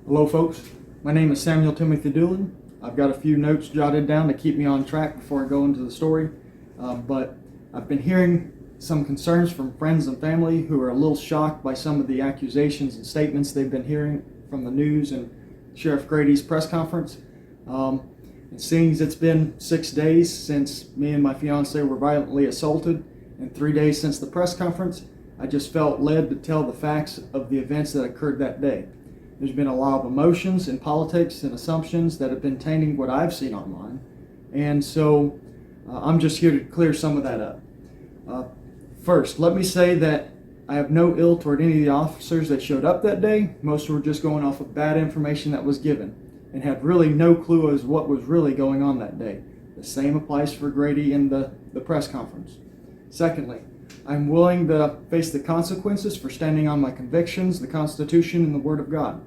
Hello folks, my name is Samuel Timothy Doolin. I've got a few notes jotted down to keep me on track before I go into the story, but I've been hearing some concerns from friends and family who are a little shocked by some of the accusations and statements they've been hearing from the news and Sheriff Grady's press conference. And seeing as it's been 6 days since me and my fiance were violently assaulted and 3 days since the press conference, I just felt led to tell the facts of the events that occurred that day. There's been a lot of emotions and politics and assumptions that have been tainting what I've seen online. And so I'm just here to clear some of that up. First, let me say that I have no ill toward any of the officers that showed up that day. Most were just going off of bad information that was given and had really no clue as what was really going on that day. The same applies for Graddy in the press conference. Secondly, I'm willing to face the consequences for standing on my convictions, the Constitution, and the Word of God.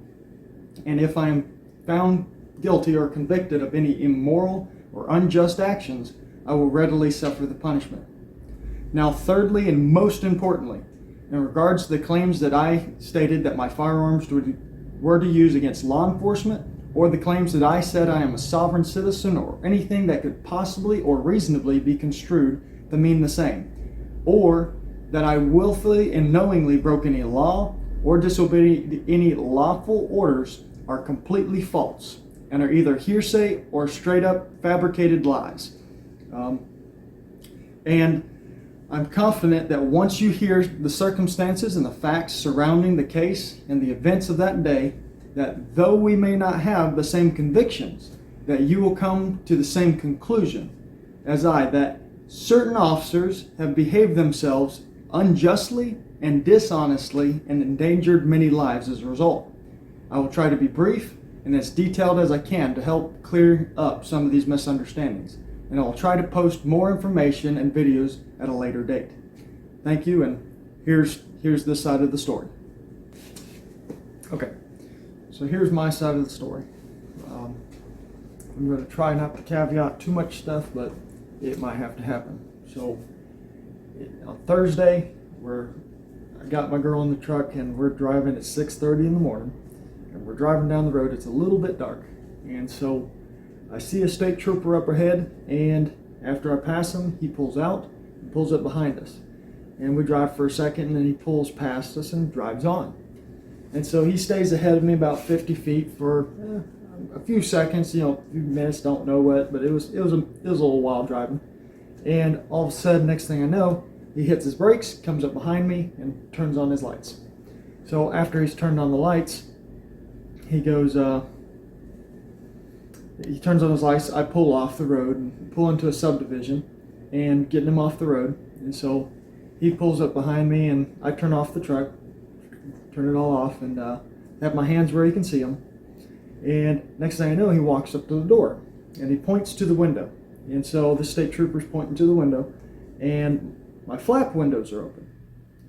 And if I am found guilty or convicted of any immoral or unjust actions, I will readily suffer the punishment. Now, thirdly, and most importantly, in regards to the claims that I stated that my firearms were to use against law enforcement, or the claims that I said I am a sovereign citizen, or anything that could possibly or reasonably be construed to mean the same, or that I willfully and knowingly broke any law or disobeyed any lawful orders, are completely false and are either hearsay or straight up fabricated lies. And I'm confident that once you hear the circumstances and the facts surrounding the case and the events of that day, that though we may not have the same convictions, that you will come to the same conclusion as I, that certain officers have behaved themselves unjustly and dishonestly and endangered many lives as a result. I will try to be brief and as detailed as I can to help clear up some of these misunderstandings. And I will try to post more information and videos at a later date. Thank you, and here's this side of the story. Okay, so here's my side of the story. I'm going to try not to caveat too much stuff, but it might have to happen. So on Thursday, I got my girl in the truck and we're driving at 6:30 in the morning, and we're driving down the road. It's a little bit dark, and so I see a state trooper up ahead, and after I pass him, he pulls out and pulls up behind us, and we drive for a second, and then he pulls past us and drives on. And so he stays ahead of me about 50 feet for a few seconds, a few minutes, don't know what, but it was a little while driving. And all of a sudden, next thing I know, he hits his brakes, comes up behind me, and turns on his lights. So after he's turned on the lights, he goes, he turns on his lights. I pull off the road and pull into a subdivision and getting him off the road. And so he pulls up behind me, and I turn off the truck, turn it all off, and have my hands where he can see them. And next thing I know, he walks up to the door and he points to the window. And so the state trooper's pointing to the window, and my flap windows are open.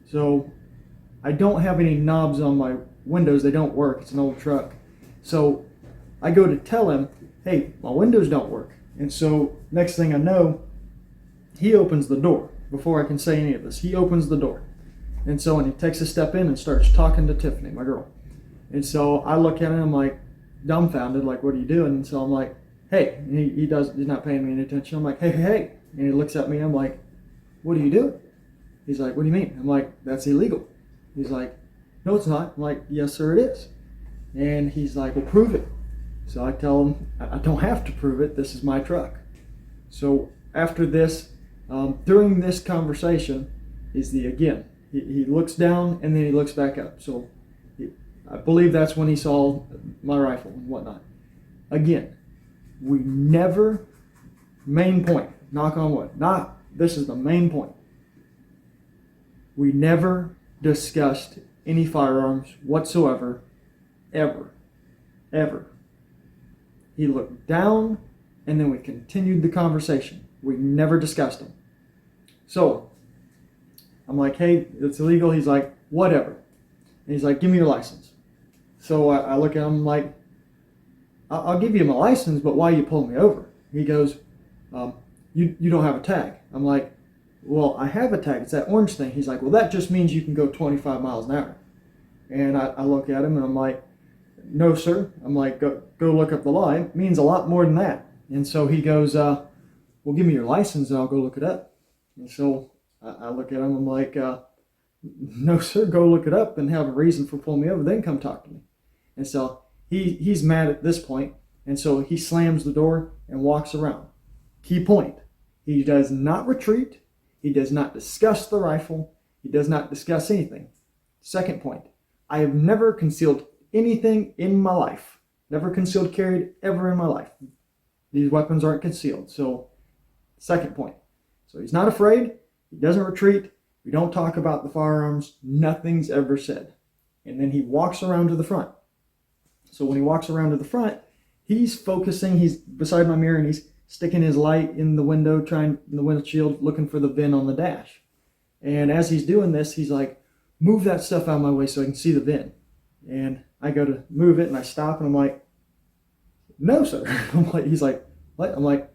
So I don't have any knobs on my windows. They don't work. It's an old truck. So I go to tell him, hey, my windows don't work. And so next thing I know, he opens the door. Before I can say any of this, he opens the door. And so, and he takes a step in and starts talking to Tiffany, my girl. And so I look at him, I'm like dumbfounded, like, what are you doing? And so I'm like, hey, and he's not paying me any attention. I'm like, hey. And he looks at me, I'm like, what are you doing? He's like, what do you mean? I'm like, that's illegal. He's like, no, it's not. I'm like, yes, sir, it is. And he's like, well, prove it. So I tell him, I don't have to prove it. This is my truck. So after this, during this conversation, he looks down and then he looks back up. So I believe that's when he saw my rifle and whatnot. Again, we never, main point, knock on wood, this is the main point. We never discussed any firearms whatsoever, ever. He looked down, and then we continued the conversation. We never discussed them. So I'm like, hey, it's illegal. He's like, whatever. And he's like, give me your license. So I look at him like, I'll give you my license, but why are you pulling me over? He goes, you don't have a tag. I'm like, well, I have a tag. It's that orange thing. He's like, well, that just means you can go 25 miles an hour. And I look at him and I'm like, no, sir. I'm like, go look up the law. It means a lot more than that. And so he goes, well, give me your license and I'll go look it up. And so I look at him. I'm like, no, sir, go look it up and have a reason for pulling me over. Then come talk to me. And so he's mad at this point. And so he slams the door and walks around. Key point. He does not retreat. He does not discuss the rifle. He does not discuss anything. Second point. I have never concealed anything in my life. Never concealed carried ever in my life. These weapons aren't concealed. So, second point. So he's not afraid. He doesn't retreat. We don't talk about the firearms. Nothing's ever said. And then he walks around to the front. So when he walks around to the front, he's focusing. He's beside my mirror and he's sticking his light in the window, in the windshield, looking for the VIN on the dash. And as he's doing this, he's like, move that stuff out of my way so I can see the VIN. And I go to move it and I stop and I'm like, no, sir. He's like, what? I'm like,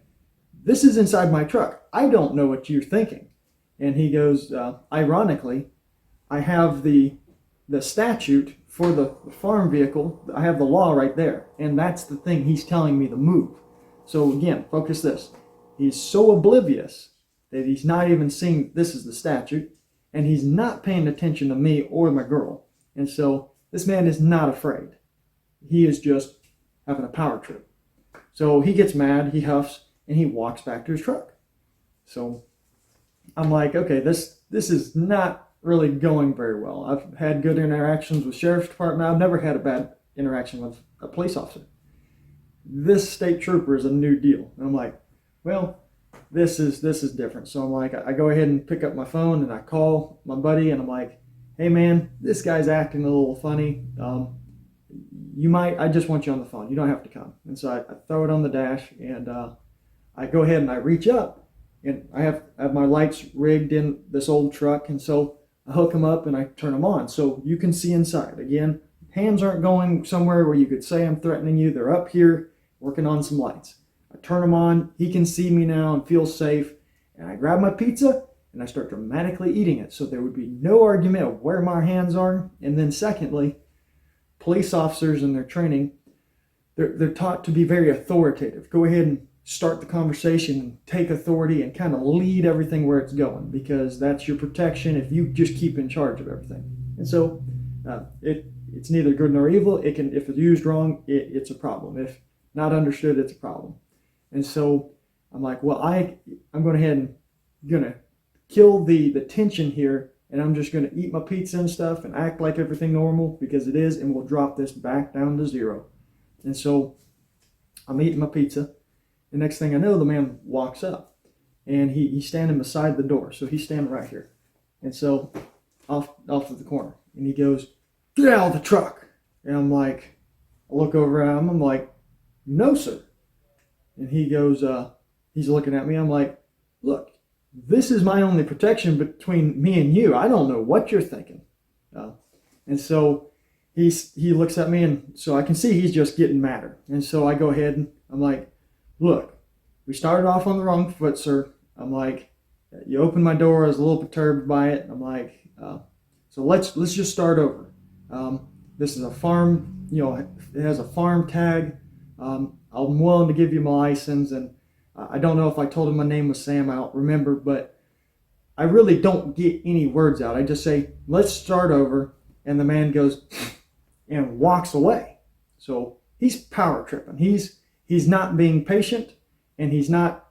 this is inside my truck. I don't know what you're thinking. And he goes, ironically, I have the statute for the farm vehicle. I have the law right there. And that's the thing he's telling me to move. So again, focus this. He's so oblivious that he's not even seeing this is the statute. And he's not paying attention to me or my girl. And so this man is not afraid. He is just having a power trip. So he gets mad, he huffs, and he walks back to his truck. So I'm like, okay, this is not really going very well. I've had good interactions with sheriff's department. I've never had a bad interaction with a police officer. This state trooper is a new deal. And I'm like, well, this is different. So I'm like, I go ahead and pick up my phone and I call my buddy and I'm like, hey man, this guy's acting a little funny. I just want you on the phone. You don't have to come. And so I throw it on the dash and I go ahead and I reach up and I have my lights rigged in this old truck. And so I hook them up and I turn them on so you can see inside. Again, hands aren't going somewhere where you could say I'm threatening you. They're up here working on some lights. I turn them on. He can see me now and feel safe. And I grab my pizza and I start dramatically eating it. So there would be no argument of where my hands are. And then secondly, police officers in their training, they're taught to be very authoritative. Go ahead and start the conversation and take authority and kind of lead everything where it's going because that's your protection if you just keep in charge of everything. And so it's neither good nor evil. If it's used wrong, it's a problem. If not understood, it's a problem. And so I'm like, well, I'm going ahead and gonna kill the tension here, and I'm just gonna eat my pizza and stuff and act like everything normal because it is, and we'll drop this back down to zero. And so I'm eating my pizza. The next thing I know, the man walks up, and he's standing beside the door. So he's standing right here, and so off to the corner, and he goes, "Get out of the truck!" And I'm like, I look over at him. I'm like, "No, sir." And he goes, he's looking at me. I'm like, "Look, this is my only protection between me and you. I don't know what you're thinking." And so he looks at me, and so I can see he's just getting madder. And so I go ahead and I'm like, "Look, we started off on the wrong foot, sir." I'm like, "You opened my door. I was a little perturbed by it." I'm like, "So let's just start over. This is a farm, it has a farm tag. I'm willing to give you my license, and I don't know if I told him my name was Sam. I don't remember, but I really don't get any words out. I just say, let's start over." And the man goes and walks away. So he's power tripping. He's not being patient, and he's not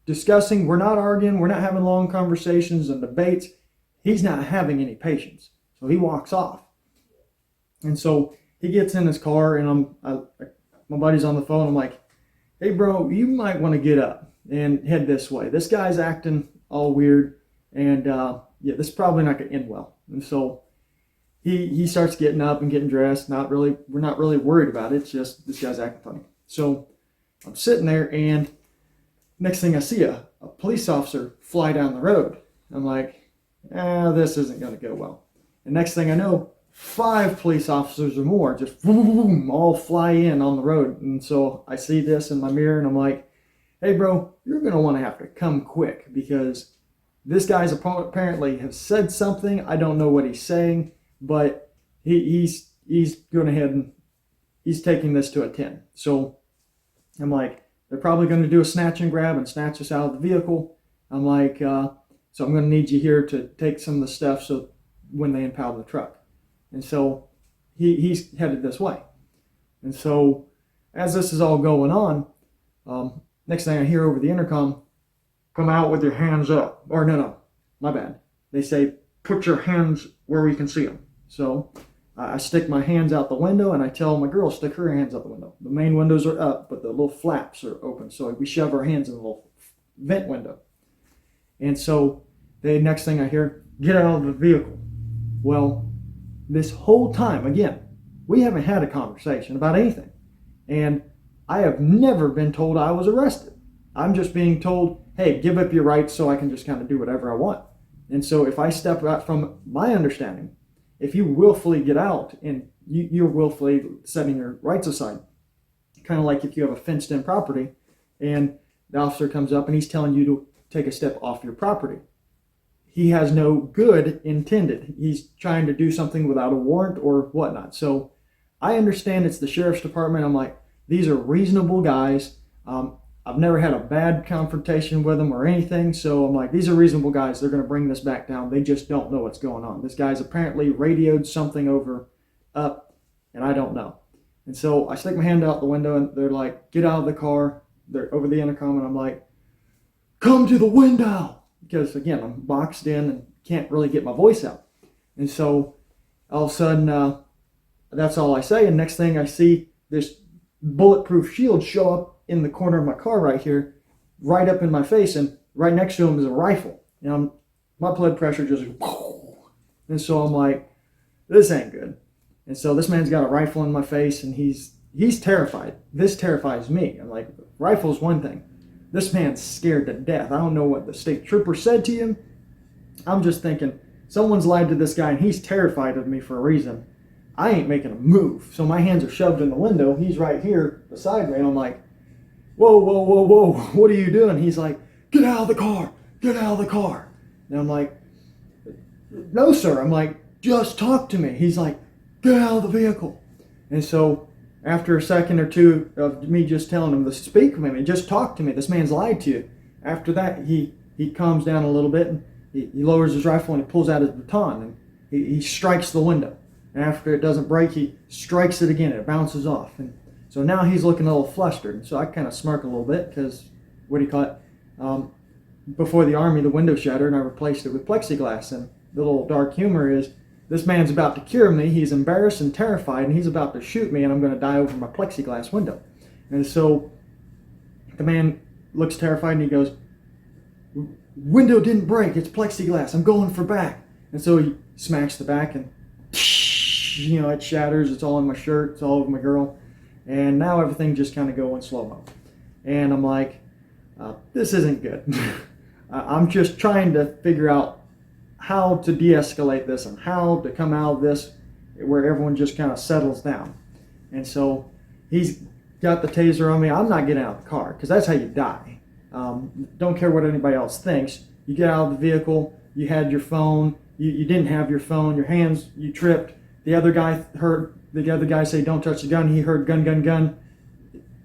discussing. We're not arguing. We're not having long conversations and debates. He's not having any patience. So he walks off. And so he gets in his car, and my buddy's on the phone. I'm like, "Hey, bro, you might want to get up and head this way. This guy's acting all weird, and this is probably not going to end well." And so he starts getting up and getting dressed. We're not really worried about it. It's just this guy's acting funny. So I'm sitting there, and next thing I see a police officer fly down the road. I'm like, this isn't going to go well. And next thing I know, 5 police officers or more just boom, all fly in on the road. And so I see this in my mirror, and I'm like, "Hey, bro, you're going to want to have to come quick because this guy's apparently has said something. I don't know what he's saying, but he's going ahead and he's taking this to a 10. So I'm like, they're probably going to do a snatch and grab and snatch us out of the vehicle. I'm like, so I'm going to need you here to take some of the stuff so when they impound the truck. And so he's headed this way. And so as this is all going on, next thing I hear over the intercom, come out with your hands up. Or no, my bad. They say, put your hands where we can see them. So I stick my hands out the window and I tell my girl, stick her hands out the window. The main windows are up, but the little flaps are open. So we shove our hands in the little vent window. And so the next thing I hear, get out of the vehicle. Well, this whole time, again, we haven't had a conversation about anything. And I have never been told I was arrested. I'm just being told, hey, give up your rights so I can just kind of do whatever I want. And so if I step out from my understanding, if you willfully get out and you're willfully setting your rights aside, kind of like if you have a fenced in property and the officer comes up and he's telling you to take a step off your property. He has no good intended. He's trying to do something without a warrant or whatnot. So I understand it's the sheriff's department. I'm like, these are reasonable guys. I've never had a bad confrontation with them or anything. So I'm like, these are reasonable guys. They're going to bring this back down. They just don't know what's going on. This guy's apparently radioed something up, and I don't know. And so I stick my hand out the window and they're like, get out of the car. They're over the intercom and I'm like, come to the window. Because again, I'm boxed in and can't really get my voice out. And so all of a sudden, that's all I say. And next thing I see this bulletproof shield show up in the corner of my car right here, right up in my face. And right next to him is a rifle. And my blood pressure just, and so I'm like, this ain't good. And so this man's got a rifle in my face and he's terrified. This terrifies me. I'm like, rifle's one thing. This man's scared to death. I don't know what the state trooper said to him. I'm just thinking, someone's lied to this guy and he's terrified of me for a reason. I ain't making a move. So my hands are shoved in the window. He's right here beside me. And I'm like, whoa, what are you doing? He's like, get out of the car. Get out of the car. And I'm like, no, sir. I'm like, just talk to me. He's like, get out of the vehicle. And so after a second or two of me just telling him to speak with me, just talk to me, this man's lied to you. After that, he calms down a little bit and he lowers his rifle and he pulls out his baton and he strikes the window. And after it doesn't break, he strikes it again. It bounces off. And so now he's looking a little flustered. And so I kind of smirk a little bit because, before the Army, the window shattered and I replaced it with plexiglass. And the little dark humor is, this man's about to cure me. He's embarrassed and terrified, and he's about to shoot me, and I'm going to die over my plexiglass window. And so the man looks terrified, and he goes, window didn't break. It's plexiglass. I'm going for back. And so he smacks the back, and it shatters. It's all in my shirt. It's all over my girl. And now everything just kind of go in slow-mo. And I'm like, this isn't good. I'm just trying to figure out how to de-escalate this and how to come out of this where everyone just kind of settles down. And so he's got the taser on me. I'm not getting out of the car because that's how you die. Don't care what anybody else thinks. You get out of the vehicle, you had your phone, you didn't have your phone, your hands, you tripped. The other guy heard the other guy say, don't touch the gun. He heard gun.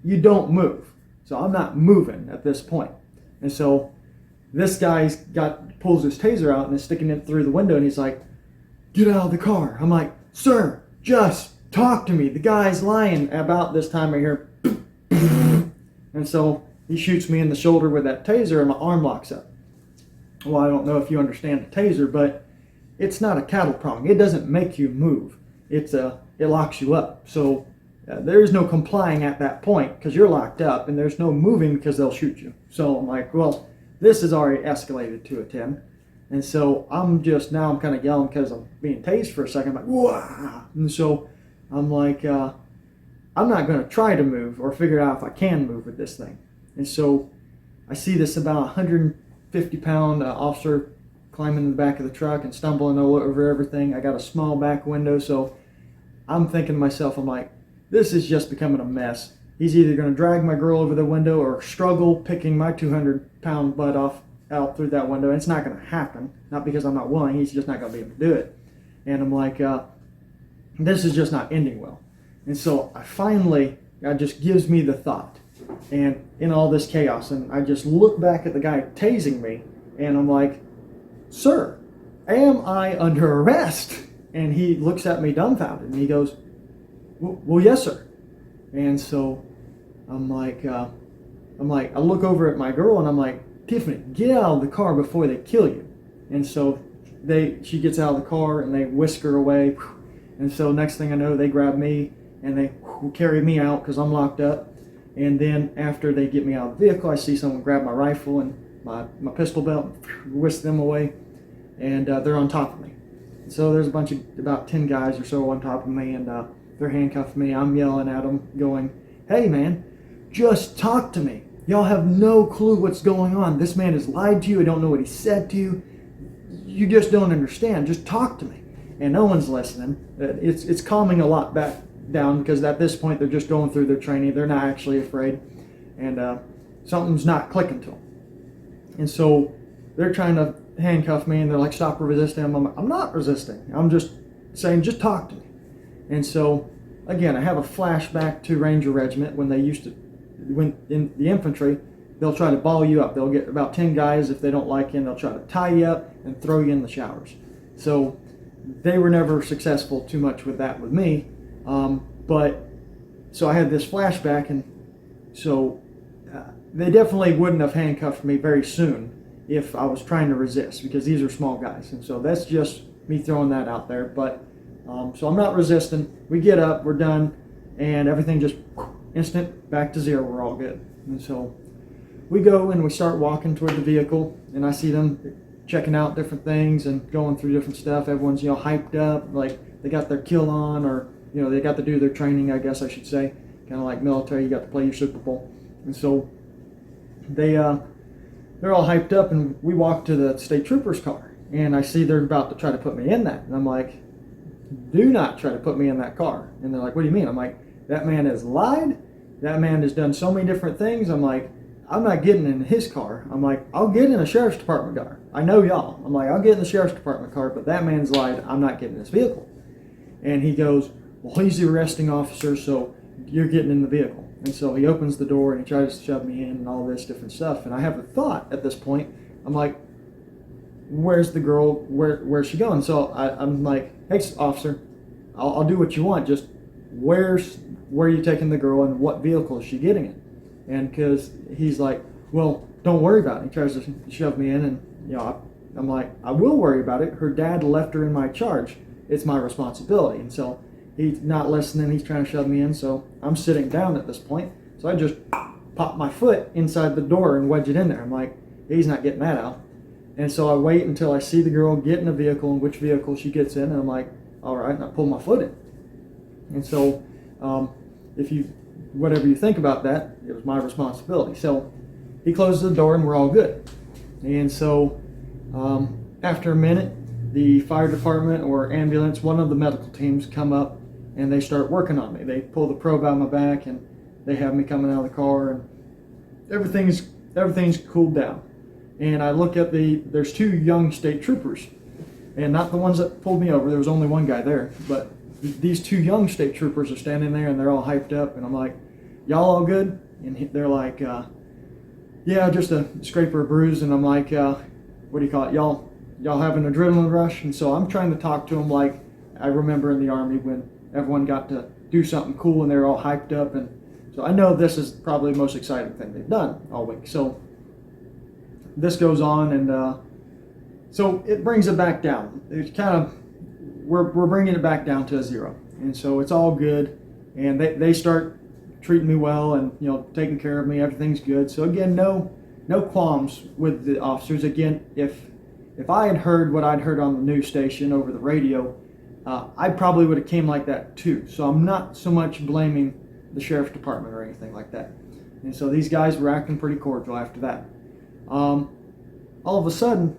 You don't move. So I'm not moving at this point. And so this guy's pulls his taser out and is sticking it through the window and he's like, get out of the car. I'm like, sir, just talk to me. The guy's lying. About this time I hear and so he shoots me in the shoulder with that taser and my arm locks up. Well, I don't know if you understand the taser, but it's not a cattle prong. It doesn't make you move. It locks you up. So there is no complying at that point because you're locked up, and there's no moving because they'll shoot you. So I'm like, well, this has already escalated to a 10. And so I'm kind of yelling because I'm being tased for a second. I'm like, whoa. And so I'm like, I'm not going to try to move or figure out if I can move with this thing. And so I see this about 150-pound officer climbing in the back of the truck and stumbling all over everything. I got a small back window, so I'm thinking to myself, I'm like, this is just becoming a mess. He's either going to drag my girl over the window or struggle picking my 200-pound butt out through that window. It's not going to happen. Not because I'm not willing. He's just not going to be able to do it. And I'm like, this is just not ending well. And so God just gives me the thought, and in all this chaos, and I just look back at the guy tasing me, and I'm like, "Sir, am I under arrest?" And he looks at me dumbfounded, and he goes, "Well, yes, sir." And so I'm like, I look over at my girl, and I'm like, "Tiffany, get out of the car before they kill you." And so she gets out of the car, and they whisk her away. And so next thing I know, they grab me, and they carry me out because I'm locked up. And then after they get me out of the vehicle, I see someone grab my rifle and my pistol belt, whisk them away, and they're on top of me. So there's about 10 guys or so on top of me, and they're handcuffing me. I'm yelling at them, going, "Hey man, just talk to me. Y'all have no clue what's going on. This man has lied to you. I don't know what he said to you. You just don't understand. Just talk to me." And no one's listening. It's calming a lot back down, because at this point they're just going through their training. They're not actually afraid, and something's not clicking to them. And so they're trying to handcuff me, and they're like, "Stop resisting." I'm like, "I'm not resisting. I'm just saying, just talk to me." And so again, I have a flashback to Ranger Regiment when in the infantry, they'll try to ball you up. They'll get about 10 guys. If they don't like you, they'll try to tie you up and throw you in the showers. So they were never successful too much with that with me. But so I had this flashback, and so they definitely wouldn't have handcuffed me very soon if I was trying to resist, because these are small guys. And so that's just me throwing that out there. But so I'm not resisting. We get up, we're done, and everything just instant back to zero. We're all good. And so we go and we start walking toward the vehicle, and I see them checking out different things and going through different stuff. Everyone's, hyped up, like they got their kill on, or they got to do their training, I guess I should say. Kind of like military, you got to play your Super Bowl. And so they're all hyped up, and we walk to the state trooper's car, and I see they're about to try to put me in that. And I'm like, "Do not try to put me in that car." And they're like, "What do you mean?" I'm like, "That man has lied. That man has done so many different things." I'm like, "I'm not getting in his car." I'm like, "I'll get in a sheriff's department car. I know y'all." I'm like, "I'll get in the sheriff's department car, but that man's lied. I'm not getting in this vehicle." And he goes, "Well, he's the arresting officer, so you're getting in the vehicle." And so he opens the door, and he tries to shove me in and all this different stuff. And I have a thought at this point. I'm like, "Where's the girl? Where's she going?" So I'm like, "Hey, officer, I'll do what you want. Just where are you taking the girl, and what vehicle is she getting in?" And because he's like, "Well, don't worry about it." He tries to shove me in, and I'm like, "I will worry about it. Her dad left her in my charge. It's my responsibility." And so he's not listening. He's trying to shove me in. So I'm sitting down at this point. So I just pop my foot inside the door and wedge it in there. I'm like, he's not getting that out. And so I wait until I see the girl get in a vehicle, and which vehicle she gets in. And I'm like, all right. And I pull my foot in. And so whatever you think about that, it was my responsibility. So he closes the door, and we're all good. And so after a minute, the fire department or ambulance, one of the medical teams, come up, and they start working on me. They pull the probe out of my back, and they have me coming out of the car, and everything's cooled down. And I look at there's 2 young state troopers, and not the ones that pulled me over. There was only one guy there, but these 2 young state troopers are standing there, and they're all hyped up, and I'm like, "Y'all all good?" And they're like, "Yeah, just a scrape or a bruise." And I'm like, "What do you call it? Y'all have an adrenaline rush?" And so I'm trying to talk to them like I remember in the Army when everyone got to do something cool, and they're all hyped up. And so I know this is probably the most exciting thing they've done all week. So this goes on, and so it brings it back down. It's kind of, we're bringing it back down to a 0. And so it's all good, and they start treating me well, and taking care of me. Everything's good. So again, no qualms with the officers. Again, if I had heard what I'd heard on the news station over the radio, I probably would have came like that too. So I'm not so much blaming the sheriff's department or anything like that. And so these guys were acting pretty cordial after that. All of a sudden,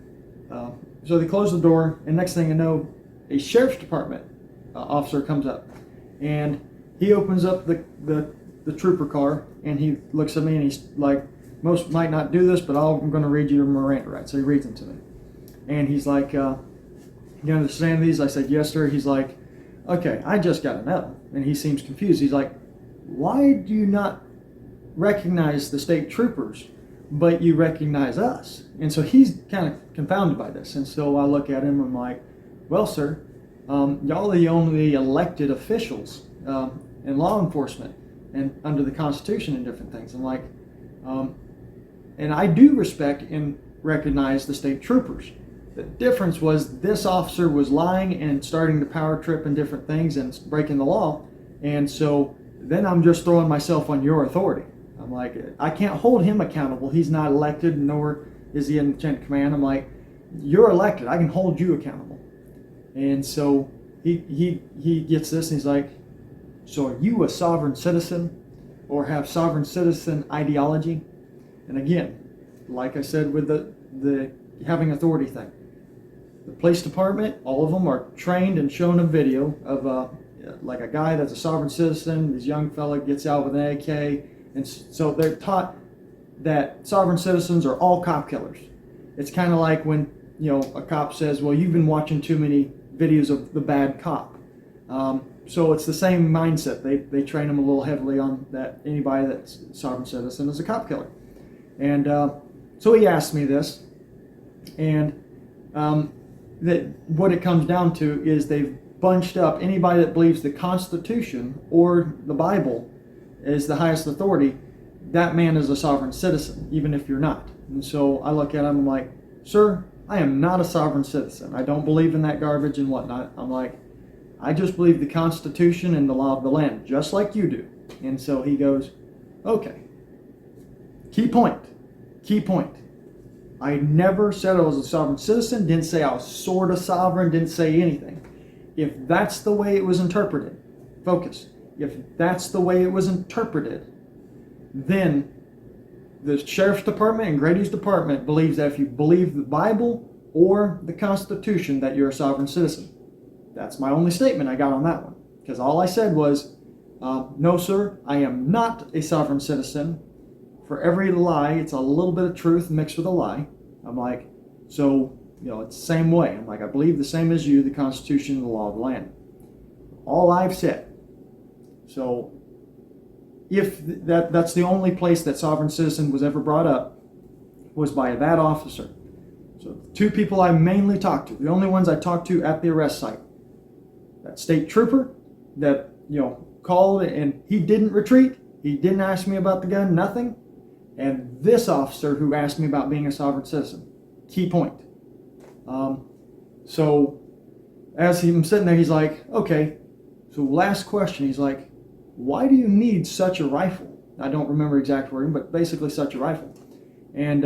so they close the door, and next thing I know, a sheriff's department officer comes up, and he opens up the trooper car, and he looks at me, and he's like, "Most might not do this, but I'm going to read you your Miranda rights." So he reads them to me. And he's like, "You understand these?" I said, "Yes, sir." He's like, okay, I just got to know. And he seems confused. He's like, why do you not recognize the state troopers, but you recognize us? And so he's kind of confounded by this. And so I look at him and I'm like, well, sir, y'all are the only elected officials in law enforcement and under the Constitution and different things. I'm like, and I do respect and recognize the state troopers. The difference was this officer was lying and starting to power trip and different things and breaking the law. And so then I'm just throwing myself on your authority. I'm like, I can't hold him accountable. He's not elected, nor is he in chain of command. I'm like, you're elected. I can hold you accountable. And so he gets this and he's like, so are you a sovereign citizen or have sovereign citizen ideology? And again, like I said with the having authority thing, the police department, all of them are trained and shown a video of like a guy that's a sovereign citizen. This young fella gets out with an AK, and so they're taught that sovereign citizens are all cop killers. It's kind of like when a cop says, "Well, you've been watching too many videos of the bad cop." So it's the same mindset. They train them a little heavily on that. Anybody that's a sovereign citizen is a cop killer. And so he asked me this, and that what it comes down to is they've bunched up anybody that believes the Constitution or the Bible is the highest authority. That man is a sovereign citizen, even if you're not. And so I look at him, I'm like, sir, I am not a sovereign citizen. I don't believe in that garbage and whatnot. I'm like, I just believe the Constitution and the law of the land, just like you do. And so he goes, okay. Key point. I never said I was a sovereign citizen, didn't say I was sort of sovereign, didn't say anything. If that's the way it was interpreted, focus, if that's the way it was interpreted, then the sheriff's department and Grady's department believes that if you believe the Bible or the Constitution that you're a sovereign citizen. That's my only statement I got on that one. Because all I said was, no sir, I am not a sovereign citizen. For every lie, it's a little bit of truth mixed with a lie. I'm like, so, it's the same way. I'm like, I believe the same as you, the Constitution and the law of the land. All I've said. So, if that's the only place that sovereign citizen was ever brought up, was by that officer. So, the two people I mainly talked to, the only ones I talked to at the arrest site, that state trooper that, called and he didn't retreat. He didn't ask me about the gun, nothing. And this officer who asked me about being a sovereign citizen. Key point. So as I'm sitting there, he's like, okay, so last question. He's like, why do you need such a rifle? I don't remember exact wording, but basically such a rifle. And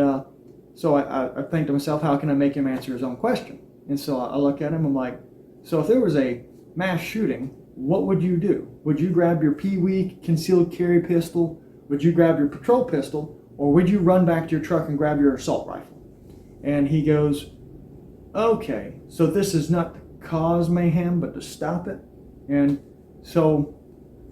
so I think to myself, how can I make him answer his own question? And so I look at him, I'm like, so if there was a mass shooting, what would you do? Would you grab your Pee-wee concealed carry pistol? Would you grab your patrol pistol? Or would you run back to your truck and grab your assault rifle? And he goes, okay, so this is not to cause mayhem, but to stop it. And so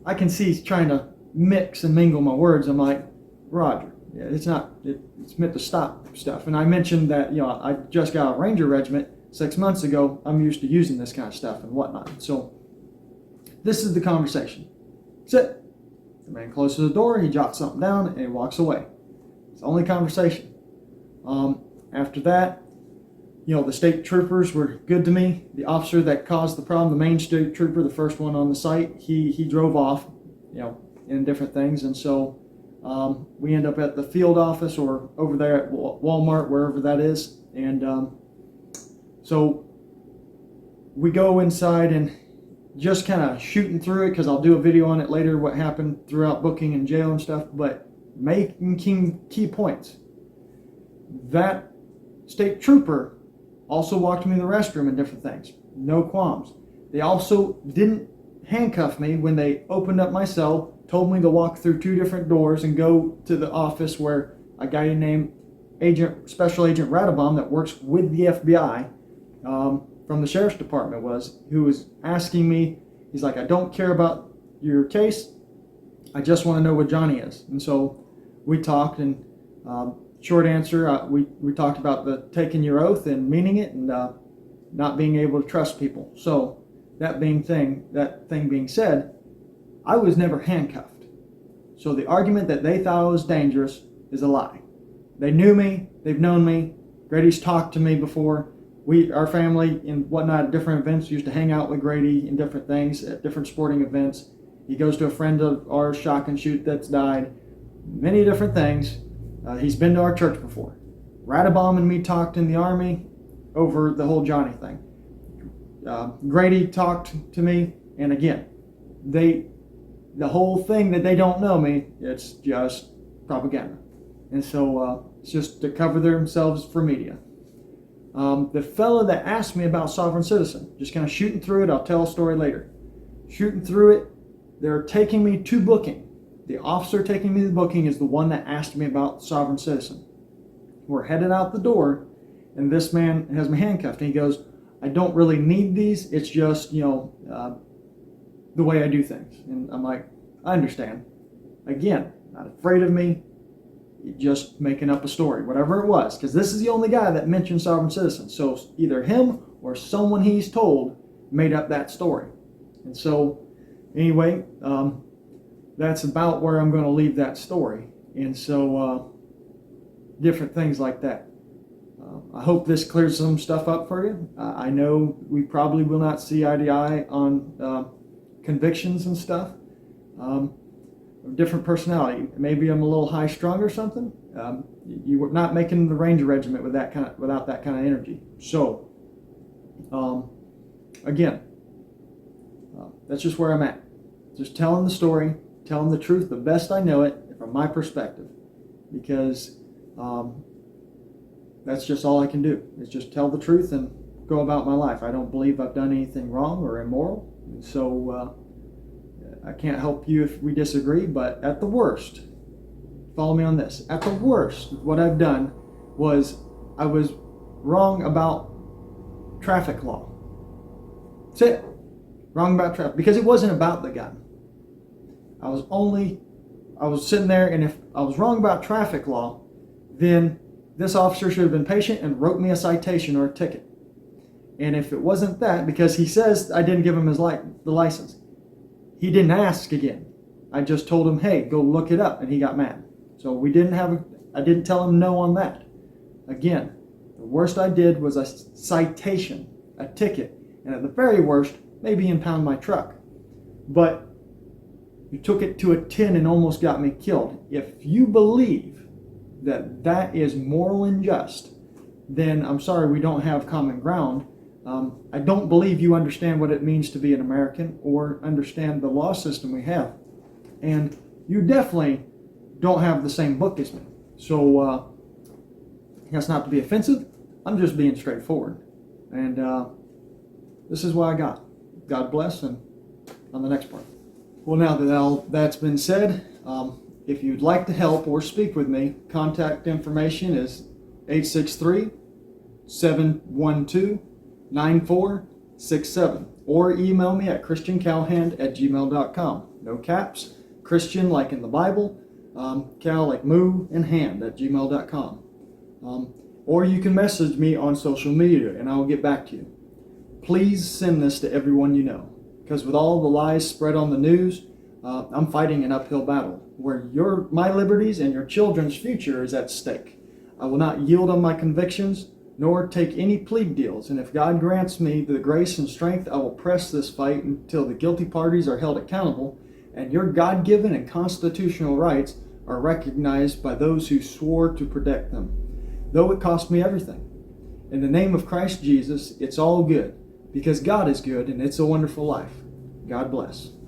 I can see he's trying to mix and mingle my words. I'm like, Roger, yeah, it's meant to stop stuff. And I mentioned that, I just got a Ranger regiment 6 months ago. I'm used to using this kind of stuff and whatnot. So this is the conversation. Sit. The man closes the door, he jots something down, and he walks away. It's the only conversation. After that, the state troopers were good to me. The officer that caused the problem, the main state trooper, the first one on the site, he drove off, in different things. And so we end up at the field office or over there at Walmart, wherever that is. And so we go inside and just kind of shooting through it, because I'll do a video on it later, what happened throughout booking and jail and stuff, but making key points. That state trooper also walked me to the restroom and different things. No qualms. They also didn't handcuff me when they opened up my cell, told me to walk through 2 different doors and go to the office where a guy named Special Agent Radabom that works with the FBI from the sheriff's department who was asking me, he's like, I don't care about your case, I just want to know what Johnny is. And so we talked, and short answer, we talked about the taking your oath and meaning it, and not being able to trust people. So that thing being said, I was never handcuffed. So the argument that they thought I was dangerous is a lie. They knew me. They've known me. Grady's talked to me before. Our family and whatnot at different events used to hang out with Grady in different things at different sporting events. He goes to a friend of ours, shotgun shoot, that's died. Many different things. He's been to our church before. Radabom and me talked in the Army over the whole Johnny thing. Grady talked to me, and again, the whole thing that they don't know me, it's just propaganda. And so it's just to cover themselves for media. The fellow that asked me about sovereign citizen, just kind of shooting through it, I'll tell a story later. Shooting through it, they're taking me to booking. The officer taking me to booking is the one that asked me about sovereign citizen. We're headed out the door, and this man has me handcuffed, and he goes, I don't really need these, it's just, the way I do things. And I'm like, I understand. Again, not afraid of me, just making up a story, whatever it was, because this is the only guy that mentioned sovereign citizen. So either him or someone he's told made up that story. And so anyway, that's about where I'm going to leave that story. And so different things like that. I hope this clears some stuff up for you. I know we probably will not see eye to eye on convictions and stuff. Different personality. Maybe I'm a little high strung or something. You were not making the Ranger Regiment without that kind of energy. So again, that's just where I'm at. Just telling the story, telling the truth the best I know it from my perspective, because that's just all I can do, is just tell the truth and go about my life. I don't believe I've done anything wrong or immoral, and so I can't help you if we disagree, but at the worst, follow me on this, at the worst, what I've done was I was wrong about traffic law. That's it. Wrong about traffic, because it wasn't about the gun. I was sitting there, and if I was wrong about traffic law, then this officer should have been patient and wrote me a citation or a ticket. And if it wasn't that, because he says I didn't give him the license, he didn't ask again. I just told him, hey, go look it up, and he got mad. So I didn't tell him no on that. Again, the worst I did was a citation, a ticket, and at the very worst, maybe impound my truck. But you took it to a 10 and almost got me killed. If you believe that is moral and just, then I'm sorry we don't have common ground. I don't believe you understand what it means to be an American or understand the law system we have. And you definitely don't have the same book as me. So that's not to be offensive. I'm just being straightforward. And this is what I got. God bless, and on the next part. Well, now that all that's been said, if you'd like to help or speak with me, contact information is 863-712-9467, or email me at christiancalhand@gmail.com. No caps, Christian like in the Bible, Cal like moo, and hand @gmail.com. Or you can message me on social media and I will get back to you. Please send this to everyone you know, because with all the lies spread on the news, I'm fighting an uphill battle where my liberties and your children's future is at stake. I will not yield on my convictions nor take any plea deals, and if God grants me the grace and strength, I will press this fight until the guilty parties are held accountable and your God-given and constitutional rights are recognized by those who swore to protect them, though it cost me everything. In the name of Christ Jesus, it's all good, because God is good and it's a wonderful life. God bless.